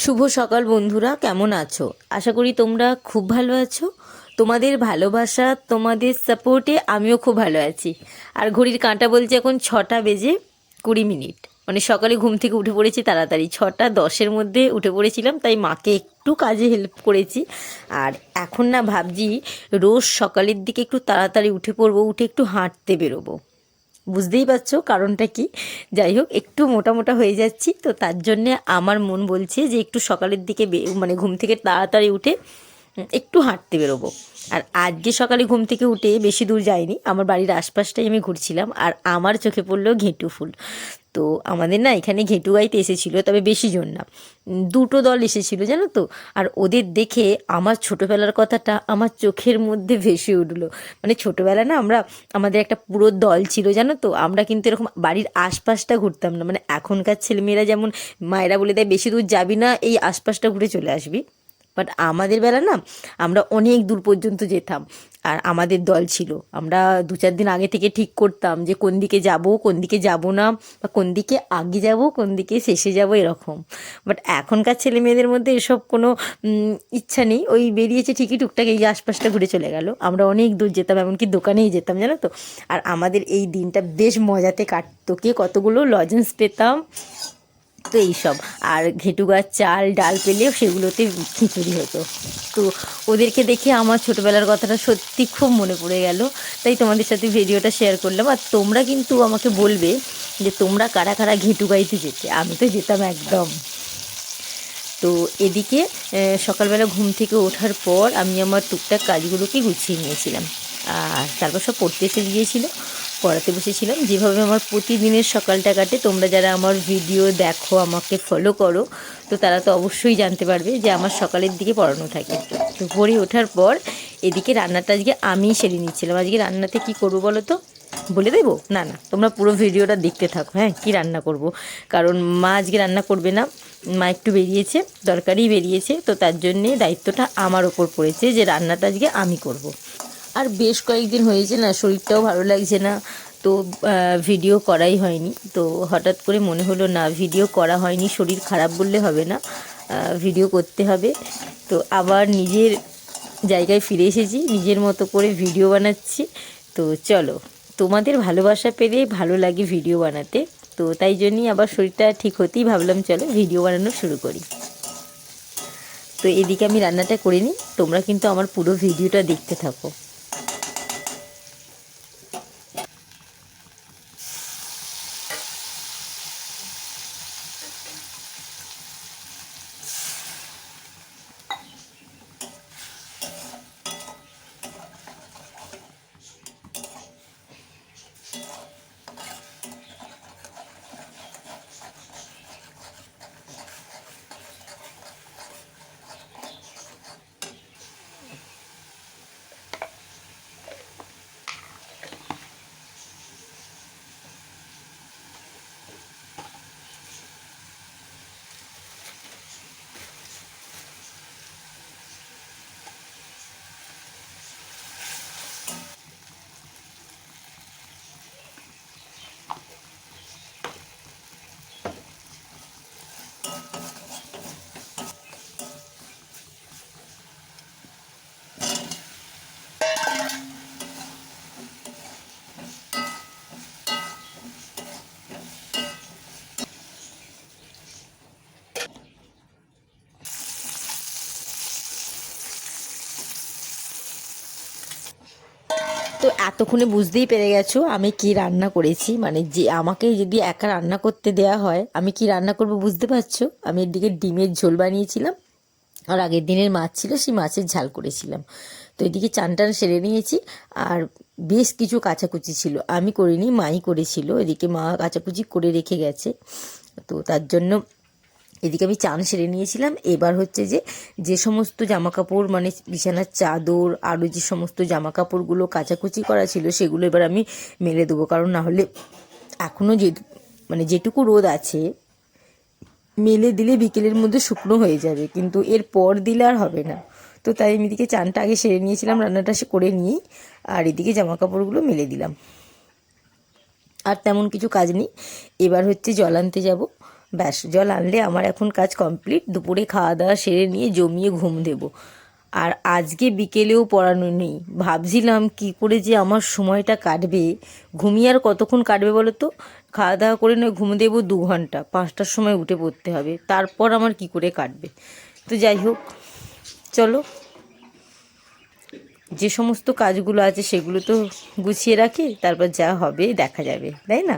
শুভ সকাল বন্ধুরা, কেমন আছো? আশা করি তোমরা খুব ভালো আছো। তোমাদের ভালোবাসা, তোমাদের সাপোর্টে আমিও খুব ভালো আছি। আর ঘড়ির কাঁটা বলছে এখন 6টা বেজে 20 মিনিট। মানে সকালে ঘুম থেকে উঠে পড়েছি তাড়াতাড়ি, 6টা 10-এর মধ্যে উঠে পড়েছিলাম, তাই মাকে একটু কাজে হেল্প করেছি। আর এখন না ভাবছি রোজ সকালের দিকে একটু তাড়াতাড়ি উঠে পড়বো, উঠে একটু হাঁটতে বেরোবো। বুঝতেই পারছো কারণটা কি। যাই হোক, একটু মোটা মোটা হয়ে যাচ্ছি, তো তার জন্যে আমার মন বলছে যে একটু সকালের দিকে মানে ঘুম থেকে তাড়াতাড়ি উঠে একটু হাঁটতে বেরোবো। আর আজকে সকালে ঘুম থেকে উঠে বেশি দূর যাইনি, আমার বাড়ির আশপাশটাই আমি ঘুরছিলাম, আর আমার চোখে পড়লো ঘেঁটু ফুল। তো আমাদের না এখানে ঘেঁটু গাইতে এসেছিলো, তবে বেশি জন না, দুটো দল এসেছিলো জানো তো। আর ওদের দেখে আমার ছোটোবেলার কথাটা আমার চোখের মধ্যে ভেসে উঠলো। মানে ছোটোবেলা না আমরা, আমাদের একটা পুরো দল ছিল জানো তো। আমরা কিন্তু এরকম বাড়ির আশপাশটা ঘুরতাম না, মানে এখনকার ছেলেমেয়েরা যেমন মায়েরা বলে দেয় বেশি দূর যাবি না, এই আশপাশটা ঘুরে চলে আসবি। বাট আমাদের বেলা না, আমরা অনেক দূর পর্যন্ত যেতাম। আর আমাদের দল ছিল, আমরা 2-4 দিন আগে থেকে ঠিক করতাম যে কোন দিকে যাব, কোন দিকে যাব না, বা কোন দিকে আগে যাব, কোন দিকে শেষে যাব, এরকম। বাট এখনকার ছেলে মেয়েদের মধ্যে এসব কোনো ইচ্ছা নেই। ওই বেরিয়েছে ঠিকই, টুকটাক এই আশপাশটা ঘুরে চলে গেল। আমরা অনেক দূর যেতাম, এমনকি দোকানেই যেতাম জানো তো। আর আমাদের এই দিনটা বেশ মজাতে কাটতো, কে কতগুলো লজেন্স পেতাম, তো এইসব। আর ঘেটু গাছ চাল ডাল পেলেও সেগুলোতে খিচুড়ি হতো। তো ওদেরকে দেখে আমার ছোটোবেলার কথাটা সত্যি খুব মনে পড়ে গেল, তাই তোমাদের সাথে ভিডিওটা শেয়ার করলাম। আর তোমরা কিন্তু আমাকে বলবে যে তোমরা কারা কারা ঘেটু গাইতে যেতে। আমি তো যেতাম একদম। তো এদিকে সকালবেলা ঘুম থেকে ওঠার পর আমি আমার টুকটাক কাজগুলোকে গুছিয়ে নিয়েছিলাম, আর তারপর সব পড়তে এসে গিয়েছিল, পড়াতে বসেছিলাম। যেভাবে আমার প্রতিদিনের সকালটা কাটে, তোমরা যারা আমার ভিডিও দেখো, আমাকে ফলো করো, তো তারা তো অবশ্যই জানতে পারবে যে আমার সকালের দিকে পড়ানো থাকে। তো পড়ে ওঠার পর এদিকে রান্নাটা আজকে আমিই সেরে নিচ্ছিলাম। আজকে রান্নাতে কি করবো বলো তো? বলে দেবো? না না, তোমরা পুরো ভিডিওটা দেখতে থাকো। হ্যাঁ, কি রান্না করব, কারণ মা আজকে রান্না করবে না। মা একটু বেরিয়েছে, দরকারই বেরিয়েছে, তো তার জন্যে দায়িত্বটা আমার ওপর পড়েছে যে রান্নাটা আজকে আমি করব। আর বেশ কয়েকদিন হয়েছে না, শরীরটাও ভালো লাগছে না, তো ভিডিও করাই হয়নি। তো হঠাৎ করে মনে হলো না, ভিডিও করা হয়নি, শরীর খারাপ বললে হবে না, ভিডিও করতে হবে। তো আবার নিজের জায়গায় ফিরে এসেছি, নিজের মতো করে ভিডিও বানাচ্ছি। তো চলো, তোমাদের ভালোবাসা পেলে ভালো লাগে ভিডিও বানাতে, তো তাই জন্যই আবার শরীরটা ঠিক হতেই ভাবলাম চলো ভিডিও বানানো শুরু করি। তো এদিকে আমি রান্নাটা করে নিই, তোমরা কিন্তু আমার পুরো ভিডিওটা দেখতে থাকো। তো এতক্ষণে বুঝতেই পেরে গেছো আমি কি রান্না করেছি। মানে যে আমাকে যদি একা রান্না করতে দেয়া হয়, আমি কি রান্না করব বুঝতে পারছো। আমি এদিকে ডিমের ঝোল বানিয়েছিলাম, আর আগের দিনের মাছ ছিল, সেই মাছের ঝাল করেছিলাম। তো এদিকে চান টান সেরে নিয়েছি। আর বেশ কিছু কাচাকুচি ছিল, আমি করিনি, মাই করেছিল। এদিকে মা কাচাকুচি করে রেখে গেছে, তো তার জন্য এদিকে আমি চান সেরে নিয়েছিলাম। এবার হচ্ছে যে যে সমস্ত জামা কাপড়, মানে বিছানার চাদর, আরও যে সমস্ত জামা কাপড়গুলো কাচাকুচি করা ছিল, সেগুলো এবার আমি মেলে দেবো। কারণ না হলে এখনও যে মানে যেটুকু রোদ আছে, মেলে দিলে বিকেলের মধ্যে শুকনো হয়ে যাবে, কিন্তু এর পর দিলে আর হবে না। তো তাই আমি এদিকে চানটা আগে সেরে নিয়েছিলাম, রান্নাটা সে করে নিয়েই, আর এদিকে জামা কাপড়গুলো মেলে দিলাম। আর তেমন কিছু কাজ নেই। এবার হচ্ছে জল আনতে যাব, ব্যাস জল আনলে আমার এখন কাজ কমপ্লিট। দুপুরে খাওয়া দাওয়া সেরে নিয়ে জমিয়ে ঘুম দেব। আর আজকে বিকেলেও পড়ানো নেই। ভাবছিলাম কি করে যে আমার সময়টা কাটবে, ঘুমিয়ে আর কতক্ষণ কাটবে বলো তো। খাওয়া দাওয়া করে নয় ঘুম দেবো 2 ঘন্টা, 5টার সময় উঠে পড়তে হবে, তারপর আমার কি করে কাটবে। তো যাই হোক, চলো যে সমস্ত কাজগুলো আছে সেগুলো তো গুছিয়ে রাখি, তারপর যা হবে দেখা যাবে, তাই না?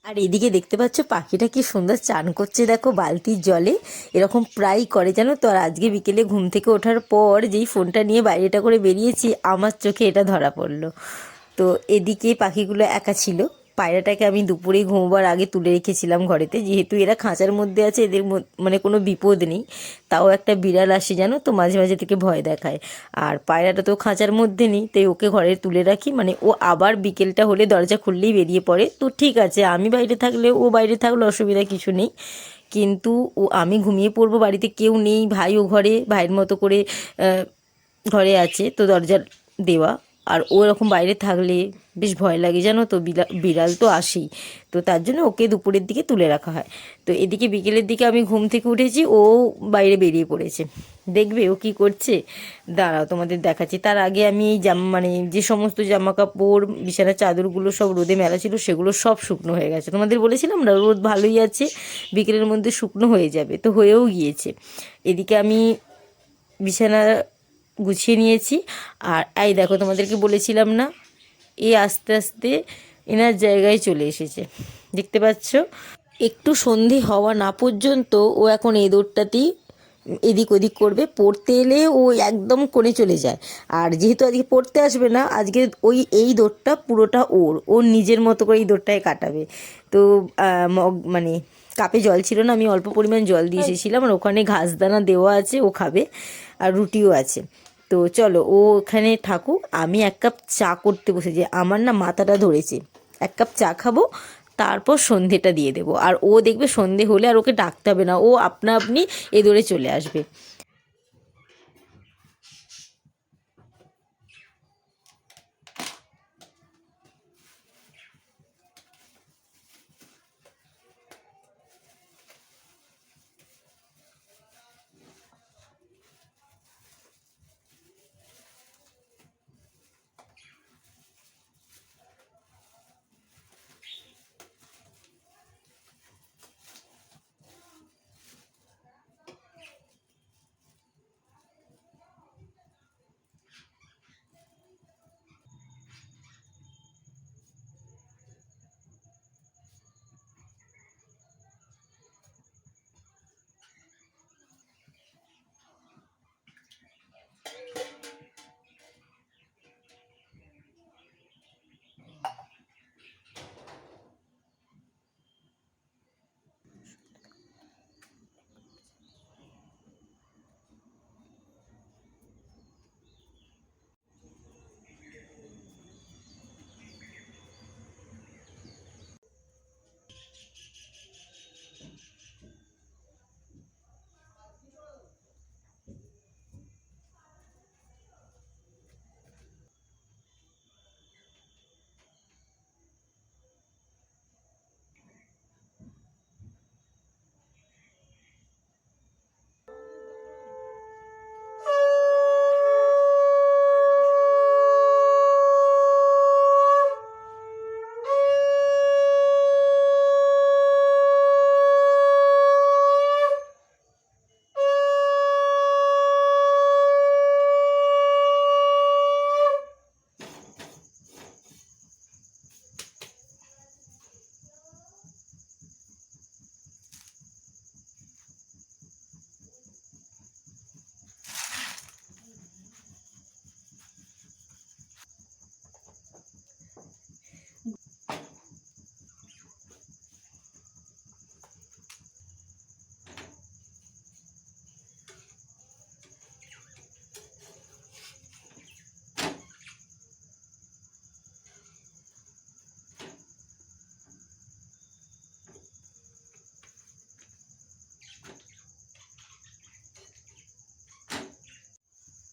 আর এদিকে দেখতে পাচ্ছ পাখিটা কি সুন্দর চান করছে, দেখো বালতির জলে। এরকম প্রায় করে জানো তো। আর আজকে বিকেলে ঘুম থেকে ওঠার পর যেই ফোনটা নিয়ে বাইরেটা করে বেরিয়েছি, আমার চোখে এটা ধরা পড়লো। তো এদিকে পাখিগুলো একা ছিল। পায়রাটাকে আমি দুপুরে ঘুমোবার আগে তুলে রেখেছিলাম ঘরেতে, যেহেতু এরা খাঁচার মধ্যে আছে, এদের মানে কোনো বিপদ নেই। তাও একটা বিড়াল আসে জানো তো, মাঝে মাঝে থেকে ভয় দেখায়। আর পায়রাটা তো খাঁচার মধ্যে নেই, তাই ওকে ঘরে তুলে রাখি। মানে ও আবার বিকেলটা হলে দরজা খুললেই বেরিয়ে পড়ে। তো ঠিক আছে, আমি বাইরে থাকলে ও বাইরে থাকলে অসুবিধা কিছু নেই। কিন্তু আমি ঘুমিয়ে পড়বো, বাড়িতে কেউ নেই, ভাইও ঘরে ভাইয়ের মতো করে ঘরে আছে, তো দরজা দেওয়া। আর ও এরকম বাইরে থাকলে বেশ ভয় লাগে জানো তো, বিড়াল তো আসেই। তো তার জন্য ওকে দুপুরের দিকে তুলে রাখা হয়। তো এদিকে বিকেলের দিকে আমি ঘুম থেকে উঠেছি, ও বাইরে বেরিয়ে পড়েছে। দেখবে ও কি করছে, দাঁড়াও তোমাদের দেখাচ্ছি। তার আগে আমি এই মানে যে সমস্ত জামা কাপড়, বিছানার চাদরগুলো সব রোদে মেলা ছিল, সেগুলো সব শুকনো হয়ে গেছে। তোমাদের বলেছিলাম না রোদ ভালোই আছে, বিকেলের মধ্যে শুকনো হয়ে যাবে, তো হয়েও গিয়েছে। এদিকে আমি বিছানা গুছিয়ে নিয়েছি। আর এই দেখো, তোমাদেরকে বলেছিলাম না, এই আস্তে আস্তে এনার জায়গায় চলে এসেছে, দেখতে পাচ্ছ। একটু সন্ধে হওয়া না পর্যন্ত ও এখন এই দৌড়টাতেই এদিক ওদিক করবে। পড়তে এলে ও একদম কোণে চলে যায়। আর যেহেতু আজকে পড়তে আসবে না, আজকে এই দৌড়টা পুরোটা ওর নিজের মতো করে এই দৌড়টায় কাটাবে। তো মানে কাপে জল ছিল না, আমি অল্প পরিমাণ জল দিয়ে এসেছিলাম। আর ওখানে ঘাস দানা দেওয়া আছে, ও খাবে। আর রুটিও আছে। তো চলো ও ওখানে থাকুক, আমি 1 কাপ চা করতে বসেছি। আমার না মাথাটা ধরেছে, 1 কাপ চা খাবো, তারপর সন্ধেটা দিয়ে দেবো। আর ও দেখবে সন্ধে হলে আর ওকে ডাকতে হবে না, ও আপনা আপনি এ দৌড়ে চলে আসবে।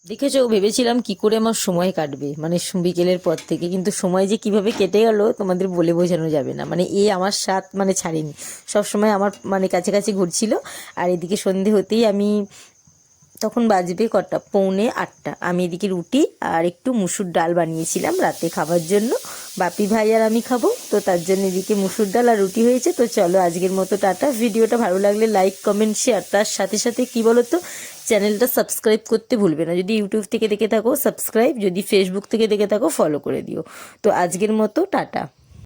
দেখেছো, ভেবেছিলাম কি করে আমার সময় কাটবে, মানে বিকেলের পর থেকে, কিন্তু সময় যে কিভাবে কেটে গেল তোমাদের বলে বোঝানো যাবে না। মানে এ আমার সাথ মানে ছাড়েনি, সব সময় আমার মানে কাছাকাছি ঘুরছিল। আর এদিকে সন্ধে হতেই আমি, তখন বাজবে কটা, 7:45, আমি এদিকে রুটি আর একটু মুসুর ডাল বানিয়েছিলাম রাতে খাবার জন্য। বাপি ভাই আর আমি খাবো, তো তার জন্য এদিকে মুসুর ডাল আর রুটি হয়েছে। তো চলো আজকের মতো টাটা। ভিডিওটা ভালো লাগলে লাইক কমেন্ট শেয়ার, তার সাথে সাথে কি বলো তো, চ্যানেলটা সাবস্ক্রাইব করতে ভুলবে না। যদি ইউটিউব থেকে দেখে থাকো সাবস্ক্রাইব, যদি ফেসবুক থেকে দেখে থাকো ফলো করে দিও। তো আজকের মতো টাটা।